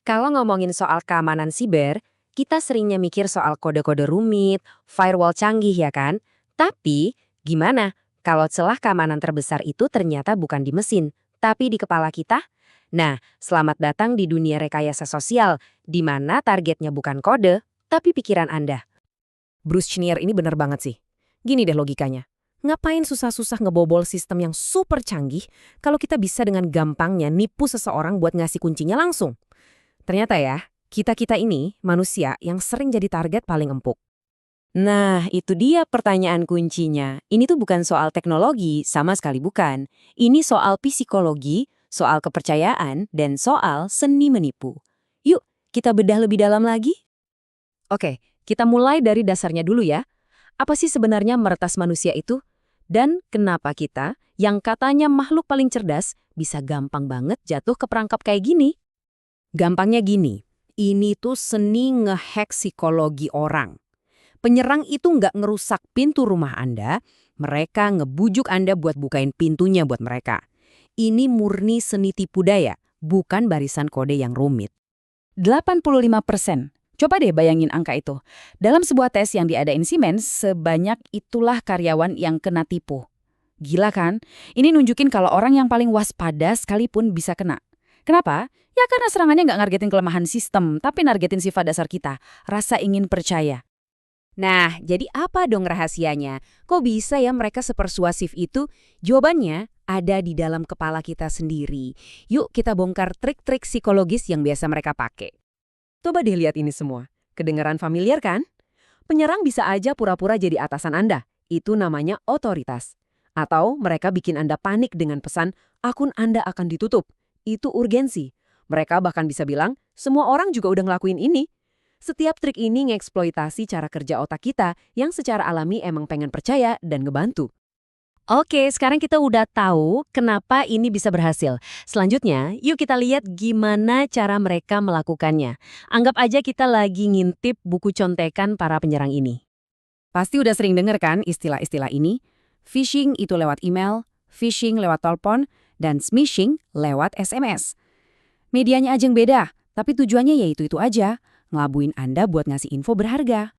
Kalau ngomongin soal keamanan siber, kita seringnya mikir soal kode-kode rumit, firewall canggih ya kan? Tapi, gimana kalau celah keamanan terbesar itu ternyata bukan di mesin, tapi di kepala kita? Nah, selamat datang di dunia rekayasa sosial, di mana targetnya bukan kode, tapi pikiran Anda. Bruce Schneier ini bener banget sih. Gini deh logikanya. Ngapain susah-susah ngebobol sistem yang super canggih kalau kita bisa dengan gampangnya nipu seseorang buat ngasih kuncinya langsung? Ternyata ya, kita-kita ini manusia yang sering jadi target paling empuk. Nah, itu dia pertanyaan kuncinya. Ini tuh bukan soal teknologi, sama sekali bukan. Ini soal psikologi, soal kepercayaan, dan soal seni menipu. Yuk, kita bedah lebih dalam lagi. Oke, kita mulai dari dasarnya dulu ya. Apa sih sebenarnya meretas manusia itu? Dan kenapa kita, yang katanya makhluk paling cerdas, bisa gampang banget jatuh ke perangkap kayak gini? Gampangnya gini, ini tuh seni ngehack psikologi orang. Penyerang itu nggak ngerusak pintu rumah Anda, mereka ngebujuk Anda buat bukain pintunya buat mereka. Ini murni seni tipu daya, bukan barisan kode yang rumit. 85%. Coba deh bayangin angka itu. Dalam sebuah tes yang diadain Siemens, sebanyak itulah karyawan yang kena tipu. Gila kan? Ini nunjukin kalau orang yang paling waspada sekalipun bisa kena. Kenapa? Ya karena serangannya nggak nargetin kelemahan sistem, tapi nargetin sifat dasar kita, rasa ingin percaya. Nah, jadi apa dong rahasianya? Kok bisa ya mereka sepersuasif itu? Jawabannya ada di dalam kepala kita sendiri. Yuk kita bongkar trik-trik psikologis yang biasa mereka pakai. Coba deh lihat ini semua. Kedengaran familiar kan? Penyerang bisa aja pura-pura jadi atasan Anda. Itu namanya otoritas. Atau mereka bikin Anda panik dengan pesan, akun Anda akan ditutup. Itu urgensi. Mereka bahkan bisa bilang, semua orang juga udah ngelakuin ini. Setiap trik ini ngeksploitasi cara kerja otak kita yang secara alami emang pengen percaya dan ngebantu. Oke, sekarang kita udah tahu kenapa ini bisa berhasil. Selanjutnya, yuk kita lihat gimana cara mereka melakukannya. Anggap aja kita lagi ngintip buku contekan para penyerang ini. Pasti udah sering denger kan istilah-istilah ini? Phishing itu lewat email, phishing lewat telepon, dan smishing lewat SMS. Medianya aja yang beda, tapi tujuannya ya itu-itu aja, ngelabuin Anda buat ngasih info berharga.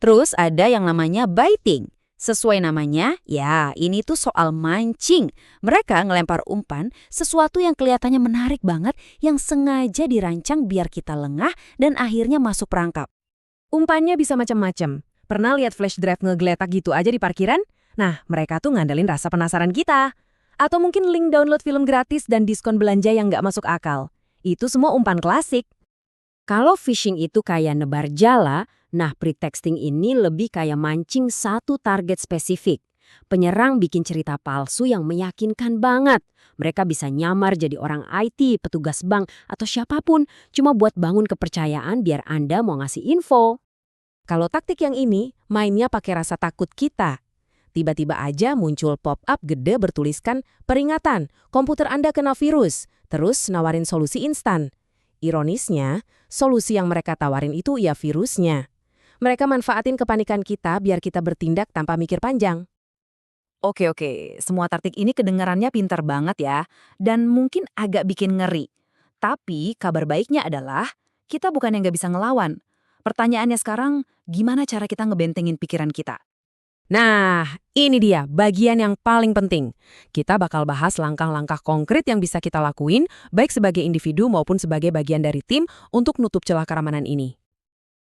Terus ada yang namanya baiting. Sesuai namanya, ya ini tuh soal mancing. Mereka ngelempar umpan, sesuatu yang kelihatannya menarik banget, yang sengaja dirancang biar kita lengah dan akhirnya masuk perangkap. Umpannya bisa macam-macam. Pernah lihat flash drive ngegeletak gitu aja di parkiran? Nah, mereka tuh ngandelin rasa penasaran kita. Atau mungkin link download film gratis dan diskon belanja yang nggak masuk akal. Itu semua umpan klasik. Kalau phishing itu kayak nebar jala, nah pretexting ini lebih kayak mancing satu target spesifik. Penyerang bikin cerita palsu yang meyakinkan banget. Mereka bisa nyamar jadi orang IT, petugas bank, atau siapapun, cuma buat bangun kepercayaan biar Anda mau ngasih info. Kalau taktik yang ini, mainnya pakai rasa takut kita. Tiba-tiba aja muncul pop-up gede bertuliskan, peringatan, komputer Anda kena virus, terus nawarin solusi instan. Ironisnya, solusi yang mereka tawarin itu ya virusnya. Mereka manfaatin kepanikan kita biar kita bertindak tanpa mikir panjang. Oke, semua taktik ini kedengarannya pintar banget ya, dan mungkin agak bikin ngeri. Tapi kabar baiknya adalah, kita bukan yang nggak bisa ngelawan. Pertanyaannya sekarang, gimana cara kita ngebentengin pikiran kita? Nah, ini dia bagian yang paling penting. Kita bakal bahas langkah-langkah konkret yang bisa kita lakuin, baik sebagai individu maupun sebagai bagian dari tim untuk nutup celah keamanan ini.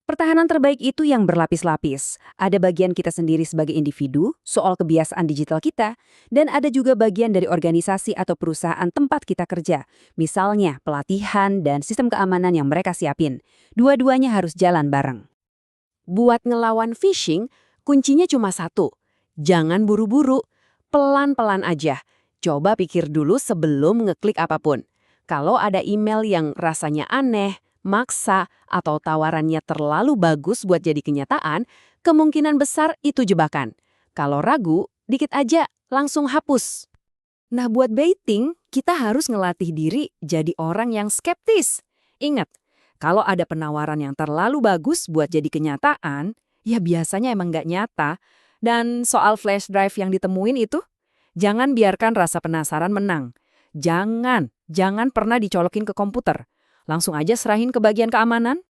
Pertahanan terbaik itu yang berlapis-lapis. Ada bagian kita sendiri sebagai individu, soal kebiasaan digital kita, dan ada juga bagian dari organisasi atau perusahaan tempat kita kerja. Misalnya pelatihan dan sistem keamanan yang mereka siapin. Dua-duanya harus jalan bareng. Buat ngelawan phishing, kuncinya cuma satu. Jangan buru-buru, pelan-pelan aja. Coba pikir dulu sebelum ngeklik apapun. Kalau ada email yang rasanya aneh, maksa, atau tawarannya terlalu bagus buat jadi kenyataan, kemungkinan besar itu jebakan. Kalau ragu, dikit aja, langsung hapus. Nah, buat baiting, kita harus ngelatih diri jadi orang yang skeptis. Ingat, kalau ada penawaran yang terlalu bagus buat jadi kenyataan, ya biasanya emang nggak nyata. Dan soal flash drive yang ditemuin itu, jangan biarkan rasa penasaran menang. Jangan pernah dicolokin ke komputer. Langsung aja serahin ke bagian keamanan.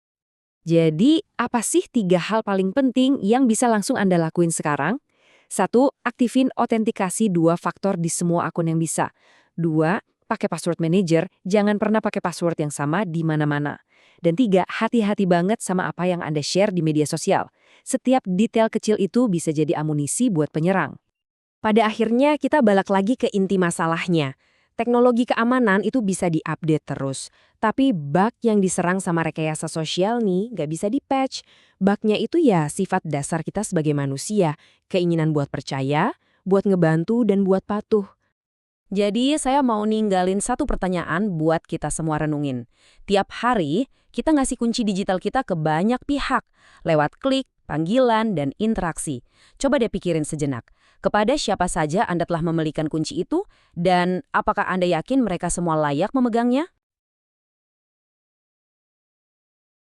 Jadi, apa sih 3 hal paling penting yang bisa langsung Anda lakuin sekarang? 1. Aktifin autentikasi 2 faktor di semua akun yang bisa. 2. Pakai password manager, jangan pernah pakai password yang sama di mana-mana. Dan 3. Hati-hati banget sama apa yang Anda share di media sosial. Setiap detail kecil itu bisa jadi amunisi buat penyerang. Pada akhirnya kita balik lagi ke inti masalahnya. Teknologi keamanan itu bisa diupdate terus. Tapi bug yang diserang sama rekayasa sosial nih nggak bisa di-patch. Bugnya itu ya sifat dasar kita sebagai manusia. Keinginan buat percaya, buat ngebantu, dan buat patuh. Jadi saya mau ninggalin satu pertanyaan buat kita semua renungin. Tiap hari kita ngasih kunci digital kita ke banyak pihak. Lewat klik, panggilan, dan interaksi. Coba deh pikirin sejenak. Kepada siapa saja Anda telah membelikan kunci itu, dan apakah Anda yakin mereka semua layak memegangnya?